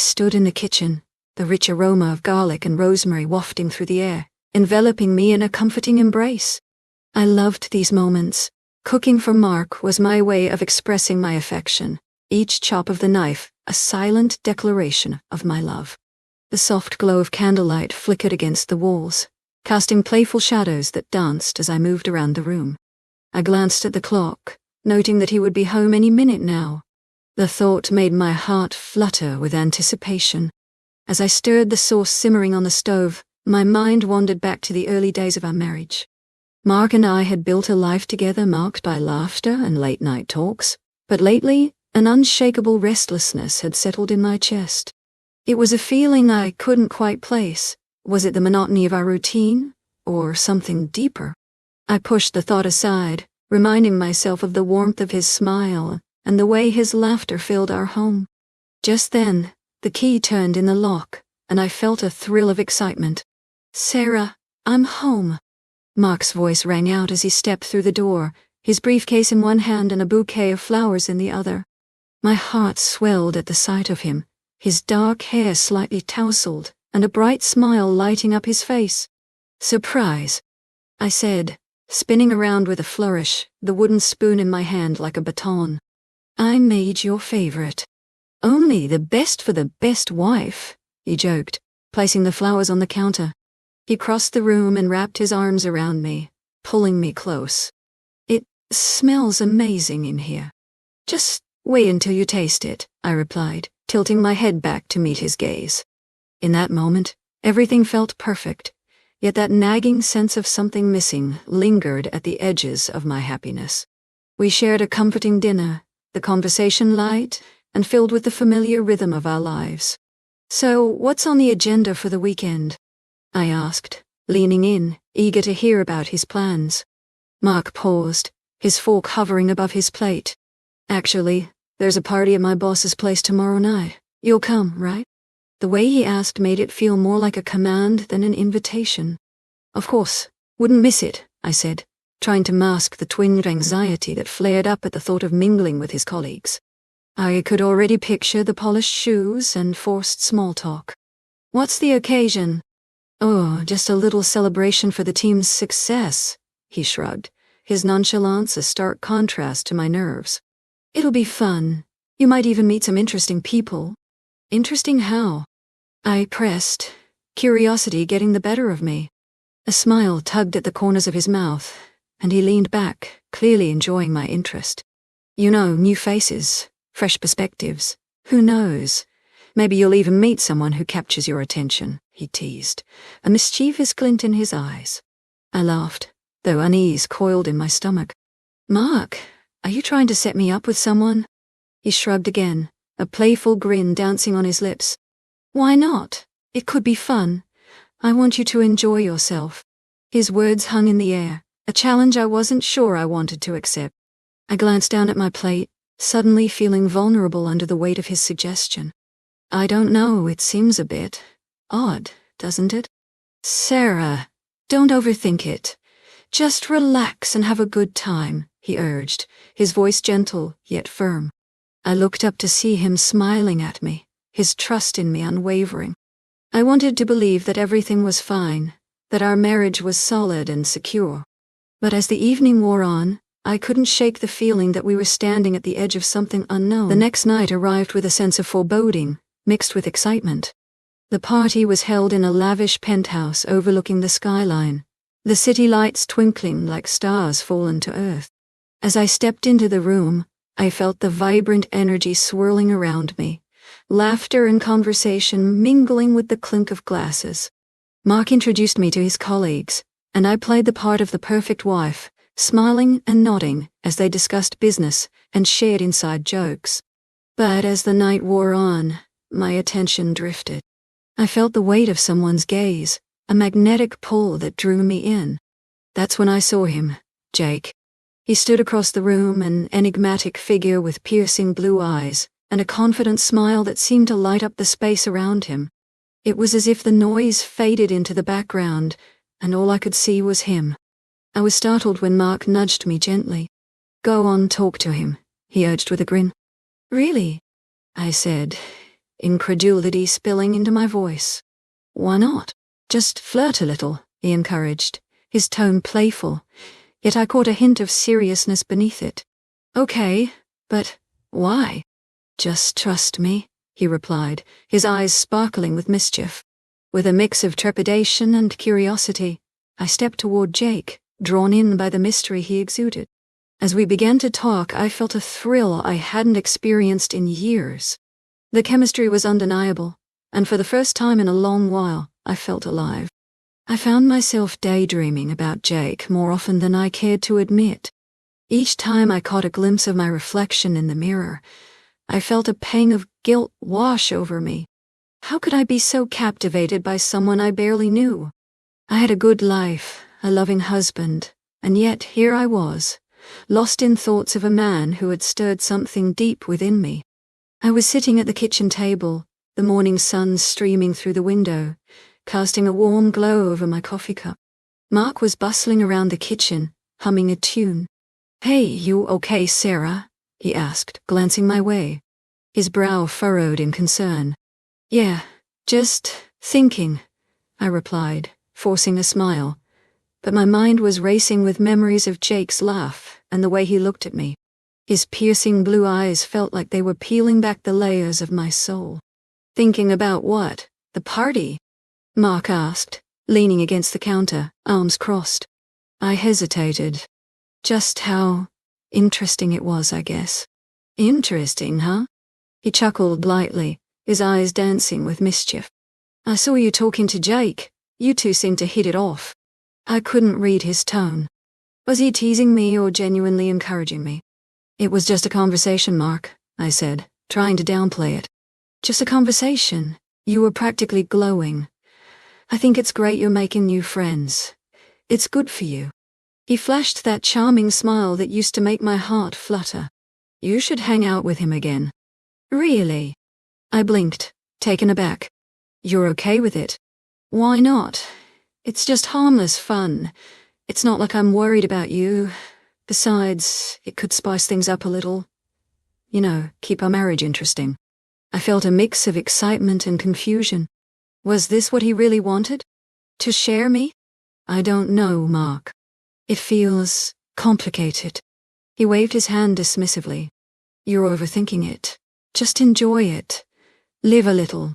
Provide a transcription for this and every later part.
stood in the kitchen, the rich aroma of garlic and rosemary wafting through the air, enveloping me in a comforting embrace. I loved these moments. Cooking for Mark was my way of expressing my affection, each chop of the knife a silent declaration of my love. The soft glow of candlelight flickered against the walls, casting playful shadows that danced as I moved around the room. I glanced at the clock, noting that he would be home any minute now. The thought made my heart flutter with anticipation. As I stirred the sauce simmering on the stove, my mind wandered back to the early days of our marriage. Mark and I had built a life together marked by laughter and late-night talks, but lately, an unshakable restlessness had settled in my chest. It was a feeling I couldn't quite place. Was it the monotony of our routine, or something deeper? I pushed the thought aside, reminding myself of the warmth of his smile and the way his laughter filled our home. Just then, the key turned in the lock, and I felt a thrill of excitement. "Sarah, I'm home." Mark's voice rang out as he stepped through the door, his briefcase in one hand and a bouquet of flowers in the other. My heart swelled at the sight of him, his dark hair slightly tousled, and a bright smile lighting up his face. "Surprise," I said, spinning around with a flourish, the wooden spoon in my hand like a baton. "I made your favorite." "Only the best for the best wife," he joked, placing the flowers on the counter. He crossed the room and wrapped his arms around me, pulling me close. "It smells amazing in here." "Just wait until you taste it," I replied, tilting my head back to meet his gaze. In that moment, everything felt perfect, yet that nagging sense of something missing lingered at the edges of my happiness. We shared a comforting dinner, the conversation light and filled with the familiar rhythm of our lives. "So, what's on the agenda for the weekend?" I asked, leaning in, eager to hear about his plans. Mark paused, his fork hovering above his plate. "Actually, there's a party at my boss's place tomorrow night. You'll come, right?" The way he asked made it feel more like a command than an invitation. "Of course, wouldn't miss it," I said, trying to mask the twinge of anxiety that flared up at the thought of mingling with his colleagues. I could already picture the polished shoes and forced small talk. "What's the occasion?" "Oh, just a little celebration for the team's success," he shrugged, his nonchalance a stark contrast to my nerves. "It'll be fun. You might even meet some interesting people." "Interesting how?" I pressed, curiosity getting the better of me. A smile tugged at the corners of his mouth, and he leaned back, clearly enjoying my interest. "You know, new faces, fresh perspectives. Who knows? Maybe you'll even meet someone who captures your attention," he teased, a mischievous glint in his eyes. I laughed, though unease coiled in my stomach. "Mark, are you trying to set me up with someone?" He shrugged again, a playful grin dancing on his lips. "Why not? It could be fun. I want you to enjoy yourself." His words hung in the air, a challenge I wasn't sure I wanted to accept. I glanced down at my plate, suddenly feeling vulnerable under the weight of his suggestion. "I don't know, it seems a bit odd, doesn't it?" "Sarah, don't overthink it. Just relax and have a good time," he urged, his voice gentle yet firm. I looked up to see him smiling at me, his trust in me unwavering. I wanted to believe that everything was fine, that our marriage was solid and secure. But as the evening wore on, I couldn't shake the feeling that we were standing at the edge of something unknown. The next night arrived with a sense of foreboding, mixed with excitement. The party was held in a lavish penthouse overlooking the skyline, the city lights twinkling like stars fallen to earth. As I stepped into the room, I felt the vibrant energy swirling around me, laughter and conversation mingling with the clink of glasses. Mark introduced me to his colleagues, and I played the part of the perfect wife, smiling and nodding as they discussed business and shared inside jokes. But as the night wore on, my attention drifted. I felt the weight of someone's gaze, a magnetic pull that drew me in. That's when I saw him, Jake. He stood across the room, an enigmatic figure with piercing blue eyes and a confident smile that seemed to light up the space around him. It was as if the noise faded into the background, and all I could see was him. I was startled when Mark nudged me gently. "Go on, talk to him," he urged with a grin. "Really?" I said, incredulity spilling into my voice. Why not? Just flirt a little, he encouraged, his tone playful, yet I caught a hint of seriousness beneath it. Okay, but why? Just trust me, he replied, his eyes sparkling with mischief. With a mix of trepidation and curiosity, I stepped toward Jake, drawn in by the mystery he exuded. As we began to talk, I felt a thrill I hadn't experienced in years. The chemistry was undeniable, and for the first time in a long while, I felt alive. I found myself daydreaming about Jake more often than I cared to admit. Each time I caught a glimpse of my reflection in the mirror, I felt a pang of guilt wash over me. How could I be so captivated by someone I barely knew? I had a good life, a loving husband, and yet here I was, lost in thoughts of a man who had stirred something deep within me. I was sitting at the kitchen table, the morning sun streaming through the window, casting a warm glow over my coffee cup. Mark was bustling around the kitchen, humming a tune. "Hey, you okay, Sarah?" he asked, glancing my way. His brow furrowed in concern. "Yeah, just thinking," I replied, forcing a smile. But my mind was racing with memories of Jake's laugh and the way he looked at me. His piercing blue eyes felt like they were peeling back the layers of my soul. "Thinking about what? The party?" Mark asked, leaning against the counter, arms crossed. I hesitated. Just how interesting it was, I guess. "Interesting, huh?" He chuckled lightly, his eyes dancing with mischief. "I saw you talking to Jake. You two seemed to hit it off." I couldn't read his tone. Was he teasing me or genuinely encouraging me? "It was just a conversation, Mark," I said, trying to downplay it. "Just a conversation. You were practically glowing. I think it's great you're making new friends. It's good for you." He flashed that charming smile that used to make my heart flutter. "You should hang out with him again." "Really?" I blinked, taken aback. "You're okay with it?" "Why not? It's just harmless fun. It's not like I'm worried about you. Besides, it could spice things up a little. You know, keep our marriage interesting." I felt a mix of excitement and confusion. Was this what he really wanted? To share me? "I don't know, Mark. It feels complicated." He waved his hand dismissively. "You're overthinking it. Just enjoy it. Live a little."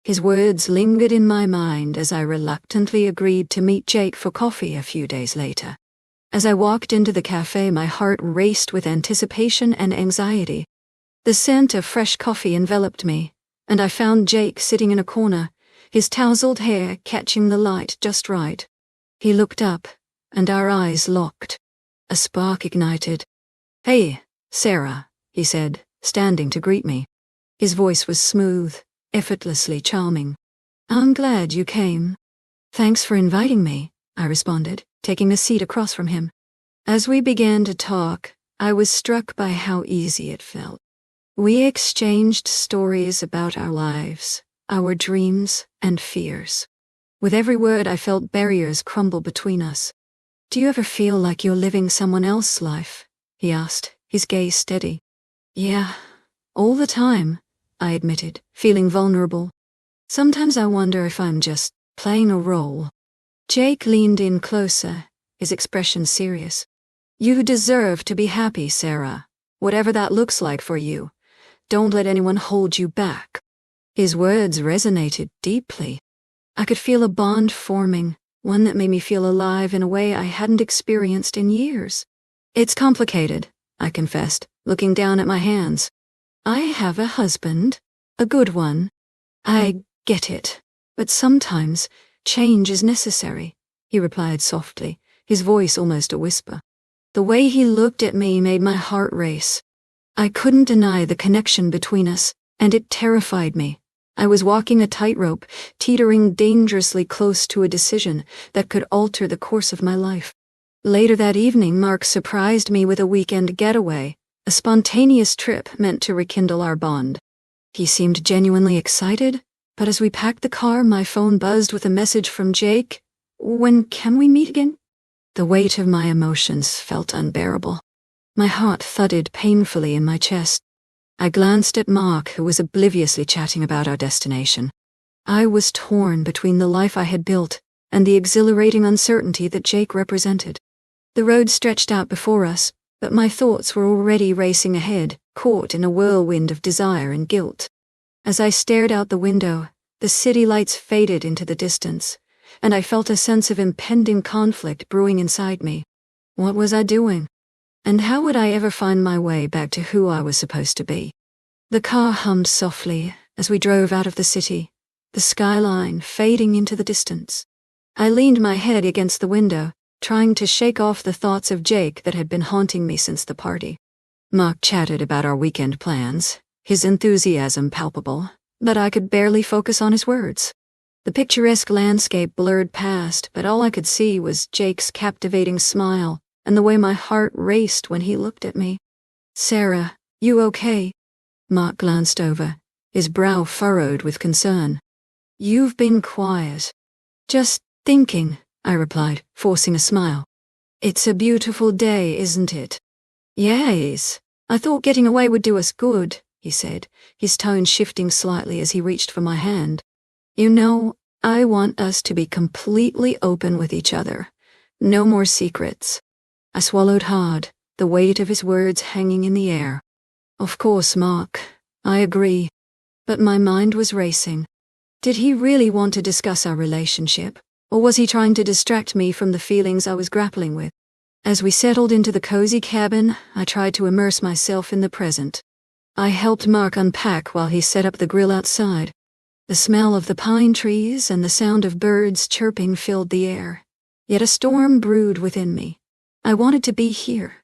His words lingered in my mind as I reluctantly agreed to meet Jake for coffee a few days later. As I walked into the cafe, my heart raced with anticipation and anxiety. The scent of fresh coffee enveloped me, and I found Jake sitting in a corner, his tousled hair catching the light just right. He looked up, and our eyes locked. A spark ignited. "Hey, Sarah," he said, standing to greet me. His voice was smooth, effortlessly charming. "I'm glad you came." "Thanks for inviting me," I responded, taking a seat across from him. As we began to talk, I was struck by how easy it felt. We exchanged stories about our lives, our dreams and fears. With every word, I felt barriers crumble between us. "Do you ever feel like you're living someone else's life?" he asked, his gaze steady. "Yeah, all the time," I admitted, feeling vulnerable. "Sometimes I wonder if I'm just playing a role." Jake leaned in closer, his expression serious. "You deserve to be happy, Sarah, whatever that looks like for you. Don't let anyone hold you back." His words resonated deeply. I could feel a bond forming, one that made me feel alive in a way I hadn't experienced in years. "It's complicated," I confessed, looking down at my hands. "I have a husband, a good one. I get it, but sometimes change is necessary," he replied softly, his voice almost a whisper. The way he looked at me made my heart race. I couldn't deny the connection between us, and it terrified me. I was walking a tightrope, teetering dangerously close to a decision that could alter the course of my life. Later that evening, Mark surprised me with a weekend getaway, a spontaneous trip meant to rekindle our bond. He seemed genuinely excited, but as we packed the car, my phone buzzed with a message from Jake. "When can we meet again?" The weight of my emotions felt unbearable. My heart thudded painfully in my chest. I glanced at Mark, who was obliviously chatting about our destination. I was torn between the life I had built and the exhilarating uncertainty that Jake represented. The road stretched out before us, but my thoughts were already racing ahead, caught in a whirlwind of desire and guilt. As I stared out the window, the city lights faded into the distance, and I felt a sense of impending conflict brewing inside me. What was I doing? And how would I ever find my way back to who I was supposed to be? The car hummed softly as we drove out of the city, the skyline fading into the distance. I leaned my head against the window, trying to shake off the thoughts of Jake that had been haunting me since the party. Mark chatted about our weekend plans, his enthusiasm palpable, but I could barely focus on his words. The picturesque landscape blurred past, but all I could see was Jake's captivating smile and the way my heart raced when he looked at me. "Sarah, you okay?" Mark glanced over, his brow furrowed with concern. "You've been quiet." "Just thinking," I replied, forcing a smile. "It's a beautiful day, isn't it?" "Yes. I thought getting away would do us good," he said, his tone shifting slightly as he reached for my hand. "You know, I want us to be completely open with each other. No more secrets." I swallowed hard, the weight of his words hanging in the air. "Of course, Mark. I agree." But my mind was racing. Did he really want to discuss our relationship, or was he trying to distract me from the feelings I was grappling with? As we settled into the cozy cabin, I tried to immerse myself in the present. I helped Mark unpack while he set up the grill outside. The smell of the pine trees and the sound of birds chirping filled the air. Yet a storm brewed within me. I wanted to be here,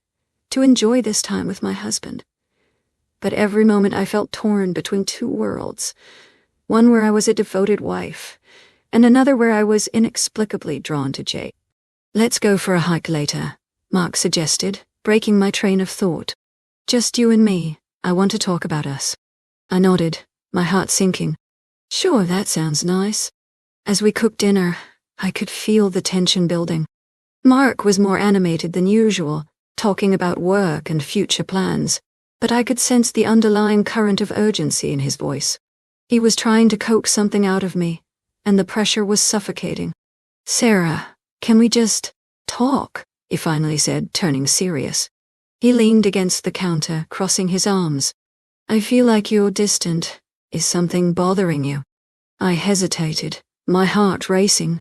to enjoy this time with my husband. But every moment I felt torn between two worlds, one where I was a devoted wife, and another where I was inexplicably drawn to Jake. "Let's go for a hike later," Mark suggested, breaking my train of thought. "Just you and me. I want to talk about us." I nodded, my heart sinking. "Sure, that sounds nice." As we cooked dinner, I could feel the tension building. Mark was more animated than usual, talking about work and future plans, but I could sense the underlying current of urgency in his voice. He was trying to coax something out of me, and the pressure was suffocating. "Sarah, can we just talk?" he finally said, turning serious. He leaned against the counter, crossing his arms. "I feel like you're distant. Is something bothering you?" I hesitated, my heart racing.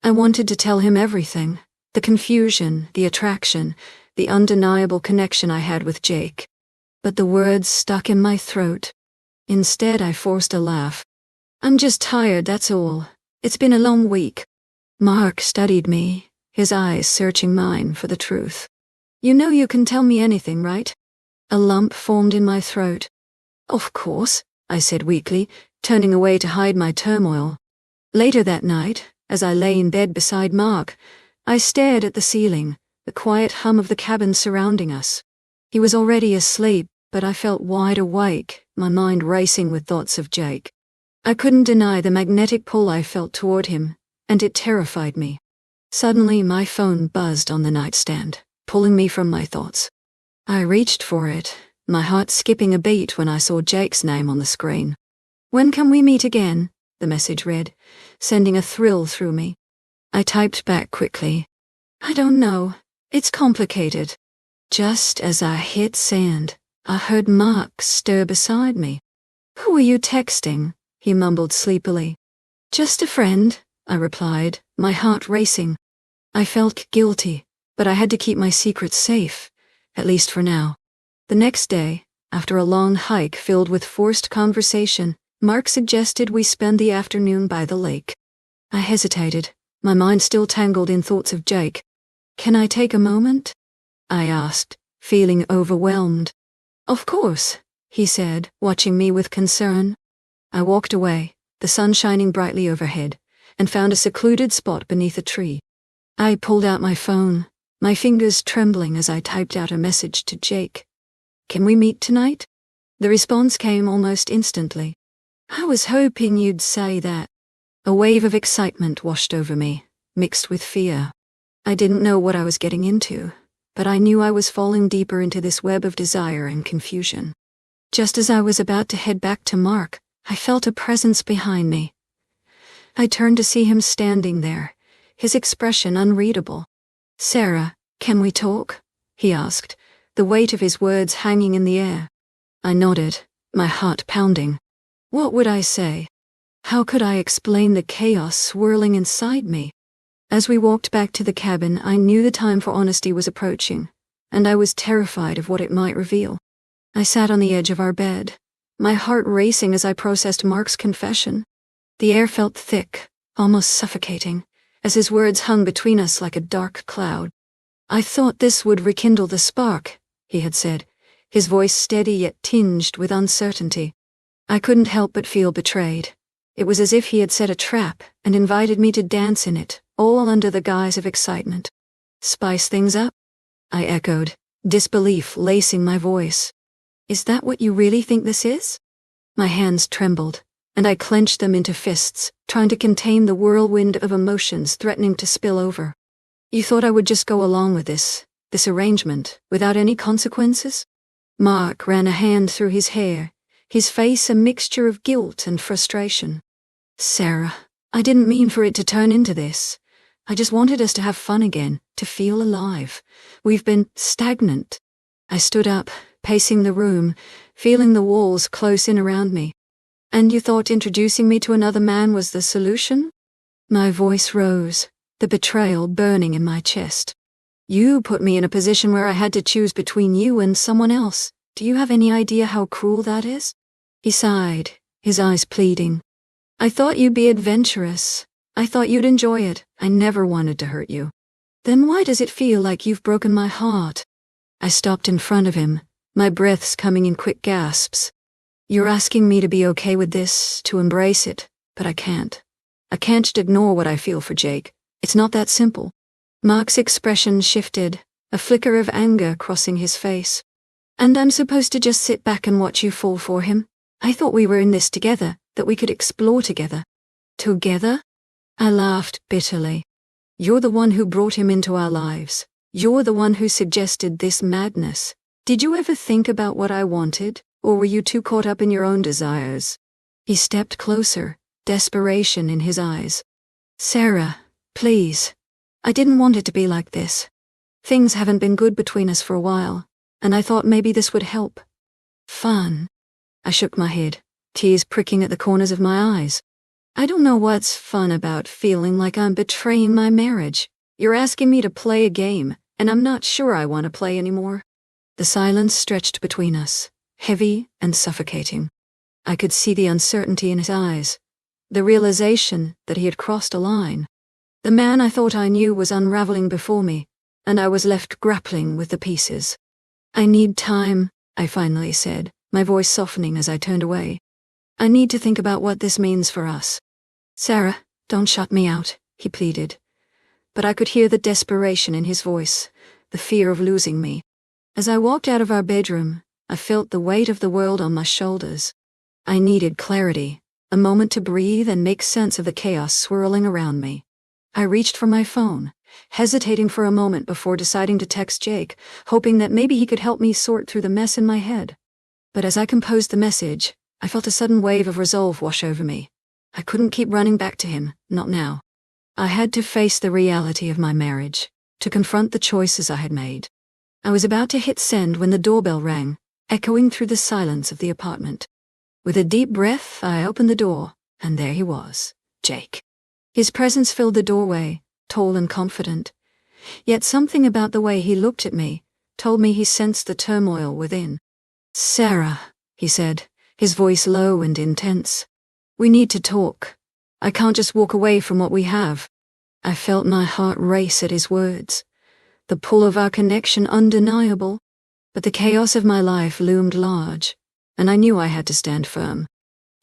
I wanted to tell him everything. The confusion, the attraction, the undeniable connection I had with Jake. But the words stuck in my throat. Instead, I forced a laugh. "I'm just tired, that's all. It's been a long week." Mark studied me, his eyes searching mine for the truth. "You know you can tell me anything, right?" A lump formed in my throat. "Of course," I said weakly, turning away to hide my turmoil. Later that night, as I lay in bed beside Mark, I stared at the ceiling, the quiet hum of the cabin surrounding us. He was already asleep, but I felt wide awake, my mind racing with thoughts of Jake. I couldn't deny the magnetic pull I felt toward him, and it terrified me. Suddenly, my phone buzzed on the nightstand, pulling me from my thoughts. I reached for it, my heart skipping a beat when I saw Jake's name on the screen. "When can we meet again?" the message read, sending a thrill through me. I typed back quickly. "I don't know. It's complicated." Just as I hit send, I heard Mark stir beside me. "Who are you texting?" he mumbled sleepily. "Just a friend," I replied, my heart racing. I felt guilty, but I had to keep my secret safe, at least for now. The next day, after a long hike filled with forced conversation, Mark suggested we spend the afternoon by the lake. I hesitated, my mind still tangled in thoughts of Jake. "Can I take a moment?" I asked, feeling overwhelmed. "Of course," he said, watching me with concern. I walked away, the sun shining brightly overhead, and found a secluded spot beneath a tree. I pulled out my phone, my fingers trembling as I typed out a message to Jake. "Can we meet tonight?" The response came almost instantly. "I was hoping you'd say that." A wave of excitement washed over me, mixed with fear. I didn't know what I was getting into, but I knew I was falling deeper into this web of desire and confusion. Just as I was about to head back to Mark, I felt a presence behind me. I turned to see him standing there, his expression unreadable. "Sarah, can we talk?" he asked, the weight of his words hanging in the air. I nodded, my heart pounding. What would I say? How could I explain the chaos swirling inside me? As we walked back to the cabin, I knew the time for honesty was approaching, and I was terrified of what it might reveal. I sat on the edge of our bed, my heart racing as I processed Mark's confession. The air felt thick, almost suffocating, as his words hung between us like a dark cloud. "I thought this would rekindle the spark," he had said, his voice steady yet tinged with uncertainty. I couldn't help but feel betrayed. It was as if he had set a trap and invited me to dance in it, all under the guise of excitement. "Spice things up?" I echoed, disbelief lacing my voice. "Is that what you really think this is?" My hands trembled, and I clenched them into fists, trying to contain the whirlwind of emotions threatening to spill over. "You thought I would just go along with this arrangement, without any consequences?" Mark ran a hand through his hair, his face a mixture of guilt and frustration. "Sarah, I didn't mean for it to turn into this. I just wanted us to have fun again, to feel alive. We've been stagnant." I stood up, pacing the room, feeling the walls close in around me. "And you thought introducing me to another man was the solution?" My voice rose, the betrayal burning in my chest. "You put me in a position where I had to choose between you and someone else. Do you have any idea how cruel that is?" He sighed, his eyes pleading. "I thought you'd be adventurous. I thought you'd enjoy it. I never wanted to hurt you. Then why does it feel like you've broken my heart?" I stopped in front of him, my breaths coming in quick gasps. "You're asking me to be okay with this, to embrace it, but I can't. I can't just ignore what I feel for Jake. It's not that simple." Mark's expression shifted, a flicker of anger crossing his face. "And I'm supposed to just sit back and watch you fall for him? I thought we were in this together, that we could explore together." "Together?" I laughed bitterly. "You're the one who brought him into our lives. You're the one who suggested this madness. Did you ever think about what I wanted, or were you too caught up in your own desires?" He stepped closer, desperation in his eyes. "Sarah, please. I didn't want it to be like this. Things haven't been good between us for a while, and I thought maybe this would help." "Fun?" I shook my head, tears pricking at the corners of my eyes. "I don't know what's fun about feeling like I'm betraying my marriage. You're asking me to play a game, and I'm not sure I want to play anymore." The silence stretched between us, heavy and suffocating. I could see the uncertainty in his eyes, the realization that he had crossed a line. The man I thought I knew was unraveling before me, and I was left grappling with the pieces. "I need time," I finally said, my voice softening as I turned away. "I need to think about what this means for us." "Sarah, don't shut me out," he pleaded. But I could hear the desperation in his voice, the fear of losing me. As I walked out of our bedroom, I felt the weight of the world on my shoulders. I needed clarity, a moment to breathe and make sense of the chaos swirling around me. I reached for my phone, hesitating for a moment before deciding to text Jake, hoping that maybe he could help me sort through the mess in my head. But as I composed the message, I felt a sudden wave of resolve wash over me. I couldn't keep running back to him, not now. I had to face the reality of my marriage, to confront the choices I had made. I was about to hit send when the doorbell rang, echoing through the silence of the apartment. With a deep breath, I opened the door, and there he was, Jake. His presence filled the doorway, tall and confident. Yet something about the way he looked at me told me he sensed the turmoil within. "Sarah," he said, his voice low and intense. "We need to talk. I can't just walk away from what we have." I felt my heart race at his words, the pull of our connection undeniable, but the chaos of my life loomed large, and I knew I had to stand firm.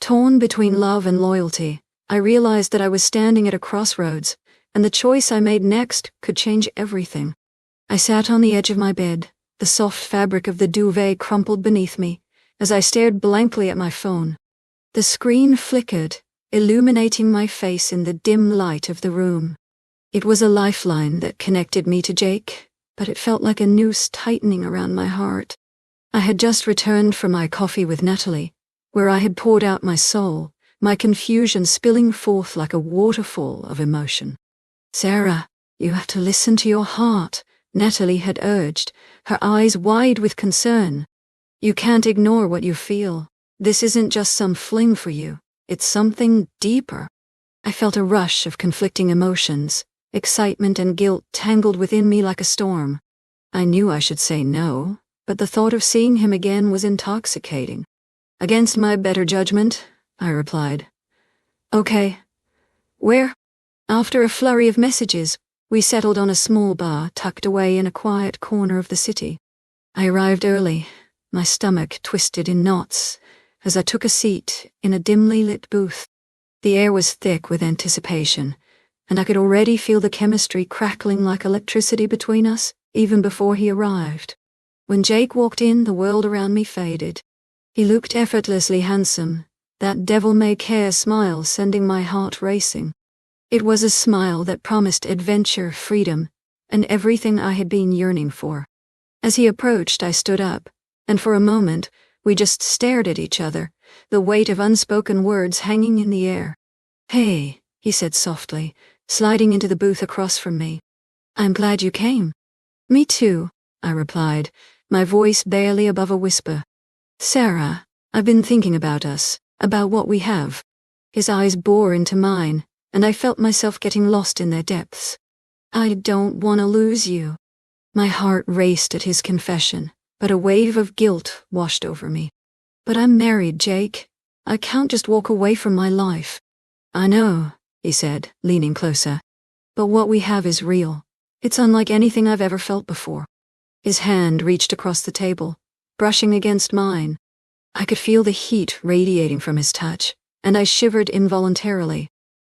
Torn between love and loyalty, I realized that I was standing at a crossroads, and the choice I made next could change everything. I sat on the edge of my bed, the soft fabric of the duvet crumpled beneath me, as I stared blankly at my phone. The screen flickered, illuminating my face in the dim light of the room. It was a lifeline that connected me to Jake, but it felt like a noose tightening around my heart. I had just returned from my coffee with Natalie, where I had poured out my soul, my confusion spilling forth like a waterfall of emotion. "Sarah, you have to listen to your heart," Natalie had urged, her eyes wide with concern. "You can't ignore what you feel. This isn't just some fling for you. It's something deeper." I felt a rush of conflicting emotions, excitement and guilt tangled within me like a storm. I knew I should say no, but the thought of seeing him again was intoxicating. "Against my better judgment," I replied. "Okay. Where?" After a flurry of messages, we settled on a small bar tucked away in a quiet corner of the city. I arrived early, my stomach twisted in knots, as I took a seat in a dimly lit booth. The air was thick with anticipation, and I could already feel the chemistry crackling like electricity between us, even before he arrived. When Jake walked in, the world around me faded. He looked effortlessly handsome, that devil-may-care smile sending my heart racing. It was a smile that promised adventure, freedom, and everything I had been yearning for. As he approached, I stood up, and for a moment, we just stared at each other, the weight of unspoken words hanging in the air. "Hey," he said softly, sliding into the booth across from me. "I'm glad you came." "Me too," I replied, my voice barely above a whisper. "Sarah, I've been thinking about us, about what we have." His eyes bore into mine, and I felt myself getting lost in their depths. "I don't want to lose you." My heart raced at his confession, but a wave of guilt washed over me. "But I'm married, Jake. I can't just walk away from my life." "I know," he said, leaning closer. "But what we have is real. It's unlike anything I've ever felt before." His hand reached across the table, brushing against mine. I could feel the heat radiating from his touch, and I shivered involuntarily.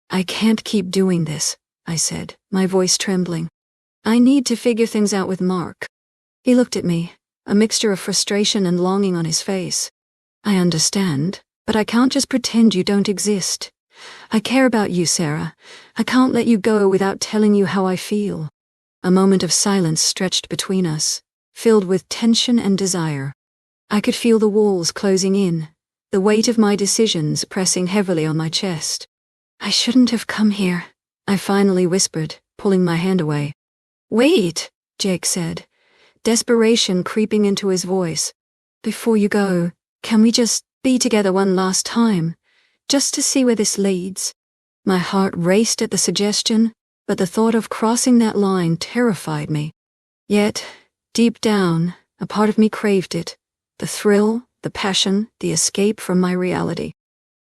"I can't keep doing this," I said, my voice trembling. "I need to figure things out with Mark." He looked at me, a mixture of frustration and longing on his face. "I understand, but I can't just pretend you don't exist. I care about you, Sarah. I can't let you go without telling you how I feel." A moment of silence stretched between us, filled with tension and desire. I could feel the walls closing in, the weight of my decisions pressing heavily on my chest. "I shouldn't have come here," I finally whispered, pulling my hand away. "Wait," Jake said, desperation creeping into his voice. "Before you go, can we just be together one last time, just to see where this leads?" My heart raced at the suggestion, but the thought of crossing that line terrified me. Yet, deep down, a part of me craved it, the thrill, the passion, the escape from my reality.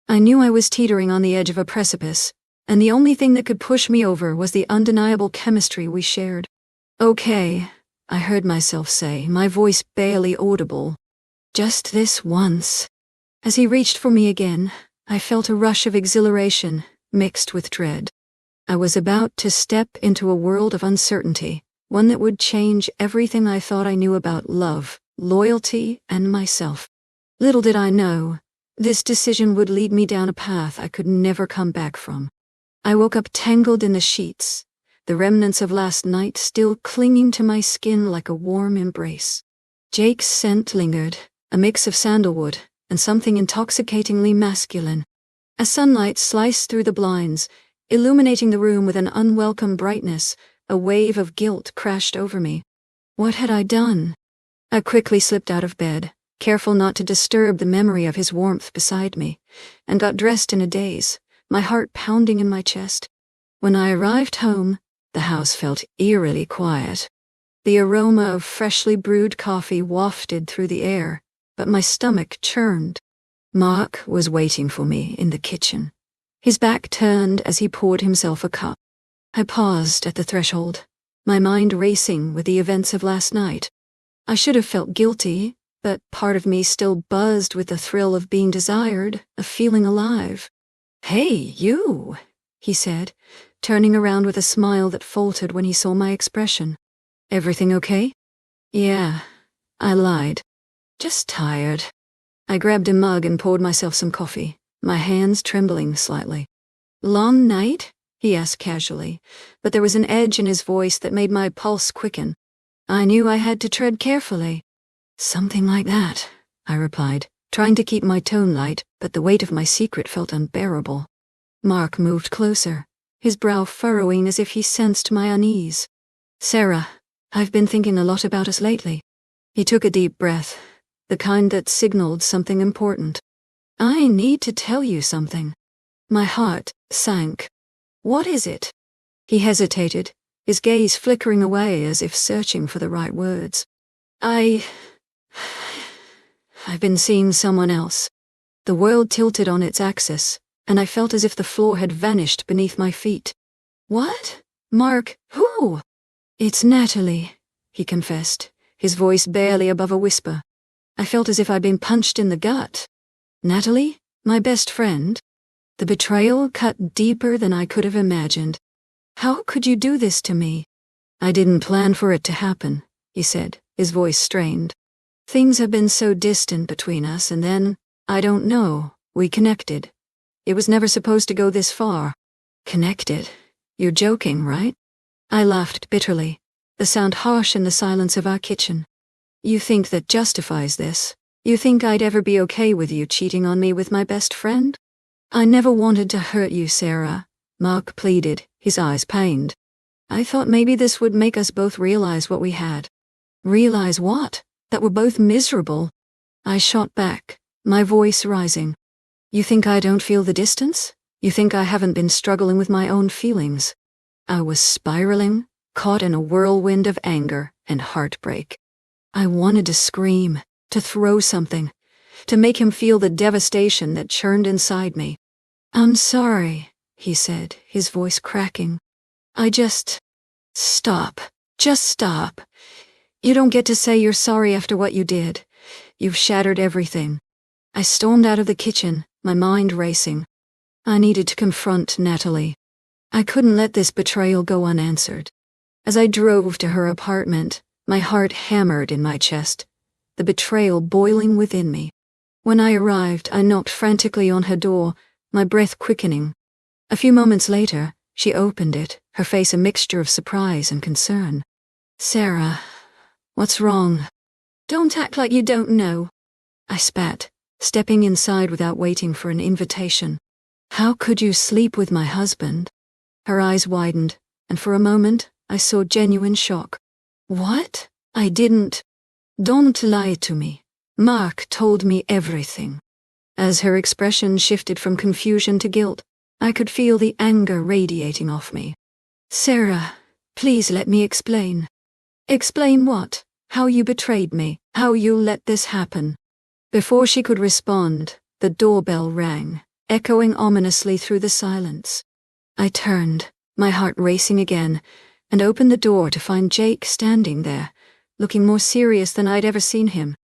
I knew I was teetering on the edge of a precipice, and the only thing that could push me over was the undeniable chemistry we shared. "Okay," I heard myself say, my voice barely audible. "Just this once." As he reached for me again, I felt a rush of exhilaration mixed with dread. I was about to step into a world of uncertainty, one that would change everything I thought I knew about love, loyalty, and myself. Little did I know, this decision would lead me down a path I could never come back from. I woke up tangled in the sheets, the remnants of last night still clinging to my skin like a warm embrace. Jake's scent lingered, a mix of sandalwood and something intoxicatingly masculine. As sunlight sliced through the blinds, illuminating the room with an unwelcome brightness, a wave of guilt crashed over me. What had I done? I quickly slipped out of bed, careful not to disturb the memory of his warmth beside me, and got dressed in a daze, my heart pounding in my chest. When I arrived home, the house felt eerily quiet. The aroma of freshly brewed coffee wafted through the air, but my stomach churned. Mark was waiting for me in the kitchen, his back turned as he poured himself a cup. I paused at the threshold, my mind racing with the events of last night. I should have felt guilty, but part of me still buzzed with the thrill of being desired, of feeling alive. "Hey, you," he said, turning around with a smile that faltered when he saw my expression. "Everything okay?" "Yeah," I lied. "Just tired." I grabbed a mug and poured myself some coffee, my hands trembling slightly. "Long night?" he asked casually, but there was an edge in his voice that made my pulse quicken. I knew I had to tread carefully. Something like that, I replied, trying to keep my tone light, but the weight of my secret felt unbearable. Mark moved closer, his brow furrowing as if he sensed my unease. Sarah, I've been thinking a lot about us lately. He took a deep breath, the kind that signaled something important. I need to tell you something. My heart sank. What is it? He hesitated, his gaze flickering away as if searching for the right words. I've been seeing someone else. The world tilted on its axis, and I felt as if the floor had vanished beneath my feet. What? Mark, who? It's Natalie, he confessed, his voice barely above a whisper. I felt as if I'd been punched in the gut. Natalie? My best friend? The betrayal cut deeper than I could have imagined. How could you do this to me? I didn't plan for it to happen, he said, his voice strained. Things have been so distant between us, and then, I don't know, we connected. It was never supposed to go this far. Connected? You're joking, right? I laughed bitterly, the sound harsh in the silence of our kitchen. You think that justifies this? You think I'd ever be okay with you cheating on me with my best friend? I never wanted to hurt you, Sarah, Mark pleaded, his eyes pained. I thought maybe this would make us both realize what we had. Realize what? That we're both miserable. I shot back, my voice rising. You think I don't feel the distance? You think I haven't been struggling with my own feelings? I was spiraling, caught in a whirlwind of anger and heartbreak. I wanted to scream, to throw something, to make him feel the devastation that churned inside me. I'm sorry, he said, his voice cracking. Stop. Just stop. You don't get to say you're sorry after what you did. You've shattered everything. I stormed out of the kitchen, my mind racing. I needed to confront Natalie. I couldn't let this betrayal go unanswered. As I drove to her apartment, my heart hammered in my chest, the betrayal boiling within me. When I arrived, I knocked frantically on her door, my breath quickening. A few moments later, she opened it, her face a mixture of surprise and concern. Sarah, what's wrong? Don't act like you don't know. I spat, stepping inside without waiting for an invitation. How could you sleep with my husband? Her eyes widened, and for a moment, I saw genuine shock. What? I didn't. Don't lie to me. Mark told me everything. As her expression shifted from confusion to guilt, I could feel the anger radiating off me. Sarah, please let me explain. Explain what? How you betrayed me, how you let this happen. Before she could respond, the doorbell rang, echoing ominously through the silence. I turned, my heart racing again, and opened the door to find Jake standing there, looking more serious than I'd ever seen him.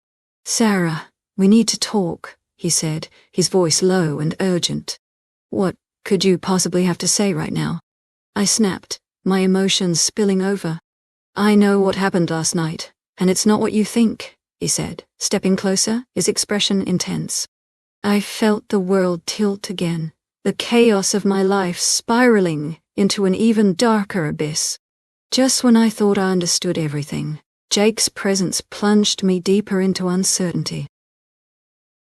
Sarah, we need to talk, he said, his voice low and urgent. What could you possibly have to say right now? I snapped, my emotions spilling over. I know what happened last night, and it's not what you think, he said, stepping closer, his expression intense. I felt the world tilt again, the chaos of my life spiraling into an even darker abyss. Just when I thought I understood everything, Jake's presence plunged me deeper into uncertainty.